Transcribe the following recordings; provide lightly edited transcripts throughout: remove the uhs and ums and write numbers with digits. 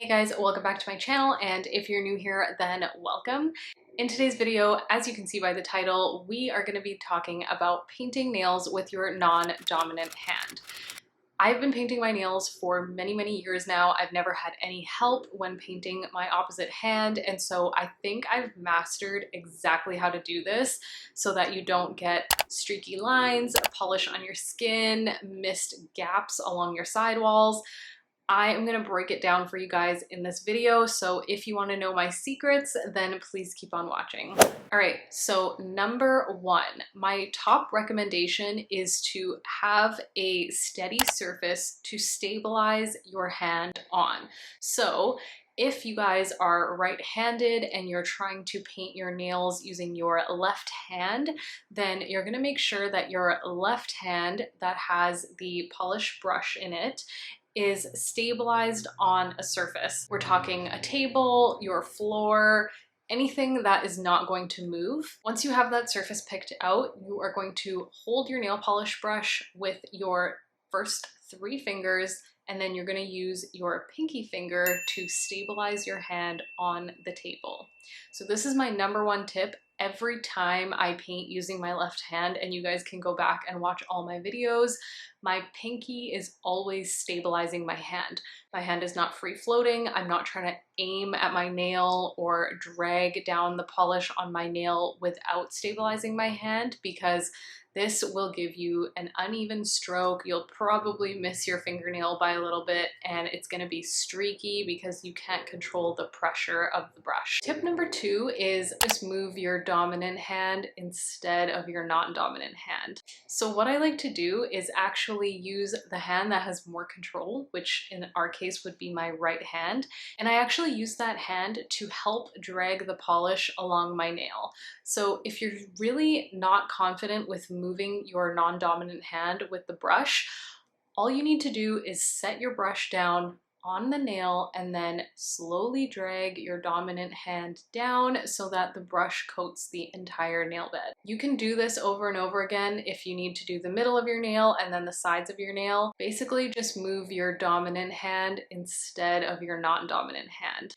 Hey guys, welcome back to my channel, and if you're new here, then welcome. In today's video, as you can see by the title, we are going to be talking about painting nails with your non-dominant hand. I've been painting my nails for many years now. I've never had any help when painting my opposite hand, and so I think I've mastered exactly how to do this so that you don't get streaky lines, polish on your skin, missed gaps along your sidewalls. I am going to break it down for you guys in this video, so if you want to know my secrets, then please keep on watching. All right, so number one, my top recommendation is to have a steady surface to stabilize your hand on. So if you guys are right-handed and you're trying to paint your nails using your left hand, then you're going to make sure that your left hand that has the polish brush in it is stabilized on a surface. We're talking a table, your floor, anything that is not going to move. Once you have that surface picked out, you are going to hold your nail polish brush with your first 3 fingers, and then you're going to use your pinky finger to stabilize your hand on the table. So this is my number one tip. Every time I paint using my left hand, and you guys can go back and watch all my videos, my pinky is always stabilizing my hand. My hand is not free floating. I'm not trying to aim at my nail or drag down the polish on my nail without stabilizing my hand, because this will give you an uneven stroke. You'll probably miss your fingernail by a little bit, and it's going to be streaky because you can't control the pressure of the brush. Tip number 2 is just move your dominant hand instead of your non-dominant hand. So what I like to do is actually use the hand that has more control, which in our case would be my right hand, and I actually use that hand to help drag the polish along my nail. So if you're really not confident with moving your non-dominant hand with the brush, all you need to do is set your brush down on the nail and then slowly drag your dominant hand down so that the brush coats the entire nail bed. You can do this over and over again if you need to do the middle of your nail and then the sides of your nail. Basically, just move your dominant hand instead of your non-dominant hand.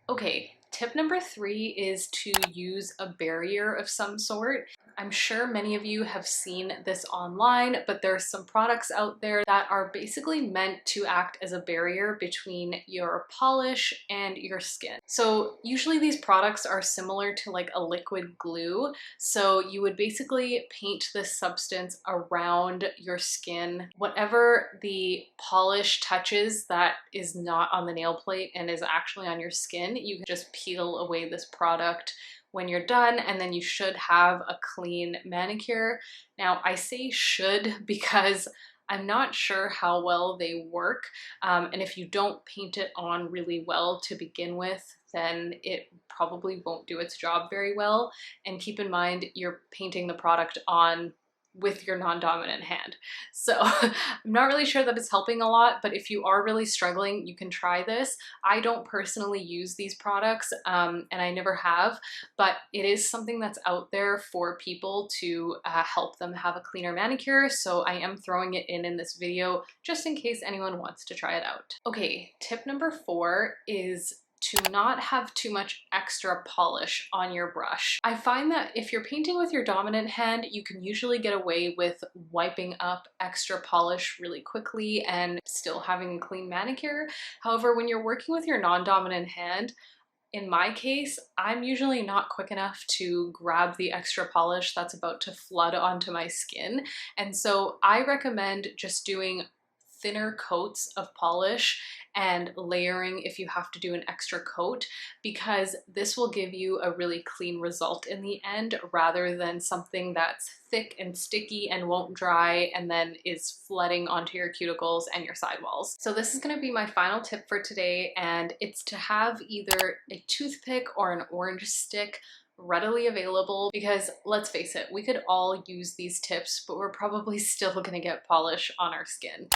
Okay, tip number 3 is to use a barrier of some sort. I'm sure many of you have seen this online, but there's some products out there that are basically meant to act as a barrier between your polish and your skin. So usually these products are similar to like a liquid glue. So you would basically paint this substance around your skin. Whatever the polish touches that is not on the nail plate and is actually on your skin, you can just peel away this product when you're done, and then you should have a clean manicure. Now, I say should because I'm not sure how well they work, and if you don't paint it on really well to begin with, then it probably won't do its job very well. And keep in mind, you're painting the product on with your non-dominant hand. So I'm not really sure that it's helping a lot, but if you are really struggling, you can try this. I don't personally use these products, and I never have, but it is something that's out there for people to help them have a cleaner manicure. So I am throwing it in this video just in case anyone wants to try it out. Okay, tip number 4 is to not have too much extra polish on your brush. I find that if you're painting with your dominant hand, you can usually get away with wiping up extra polish really quickly and still having a clean manicure. However, when you're working with your non-dominant hand, in my case, I'm usually not quick enough to grab the extra polish that's about to flood onto my skin. And so I recommend just doing thinner coats of polish and layering if you have to do an extra coat, because this will give you a really clean result in the end rather than something that's thick and sticky and won't dry and then is flooding onto your cuticles and your sidewalls. So this is going to be my final tip for today, and it's to have either a toothpick or an orange stick readily available, because let's face it, we could all use these tips, but we're probably still going to get polish on our skin.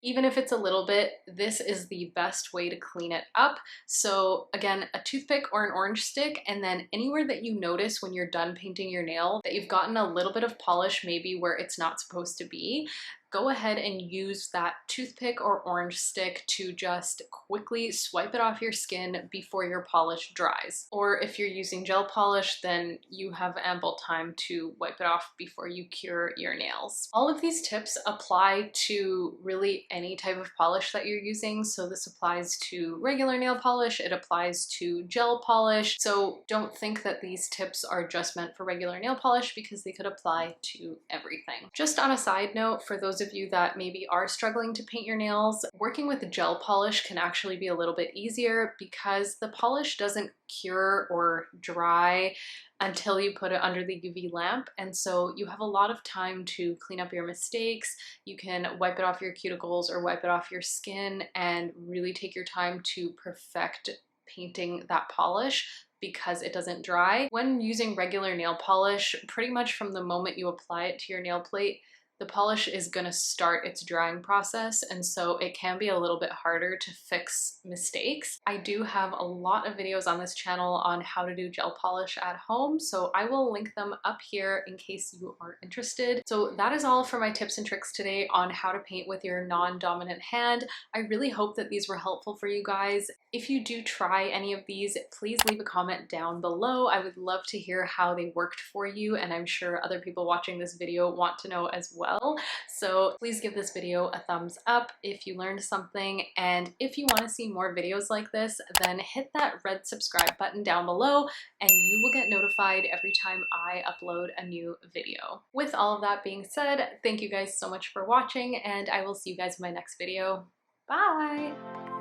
Even if it's a little bit, this is the best way to clean it up. So again, a toothpick or an orange stick, and then anywhere that you notice when you're done painting your nail that you've gotten a little bit of polish maybe where it's not supposed to be, go ahead and use that toothpick or orange stick to just quickly swipe it off your skin before your polish dries. Or if you're using gel polish, then you have ample time to wipe it off before you cure your nails. All of these tips apply to really any type of polish that you're using. So this applies to regular nail polish, it applies to gel polish. So don't think that these tips are just meant for regular nail polish, because they could apply to everything. Just on a side note, for those of you that maybe are struggling to paint your nails, working with gel polish can actually be a little bit easier because the polish doesn't cure or dry until you put it under the UV lamp. And so you have a lot of time to clean up your mistakes. You can wipe it off your cuticles or wipe it off your skin and really take your time to perfect painting that polish because it doesn't dry. When using regular nail polish, pretty much from the moment you apply it to your nail plate, the polish is going to start its drying process, and so it can be a little bit harder to fix mistakes. I do have a lot of videos on this channel on how to do gel polish at home, so I will link them up here in case you are interested. So that is all for my tips and tricks today on how to paint with your non-dominant hand. I really hope that these were helpful for you guys. If you do try any of these, please leave a comment down below. I would love to hear how they worked for you, and I'm sure other people watching this video want to know as well. So please give this video a thumbs up if you learned something, and if you want to see more videos like this, then hit that red subscribe button down below and you will get notified every time I upload a new video. With all of that being said, thank you guys so much for watching, and I will see you guys in my next video. Bye!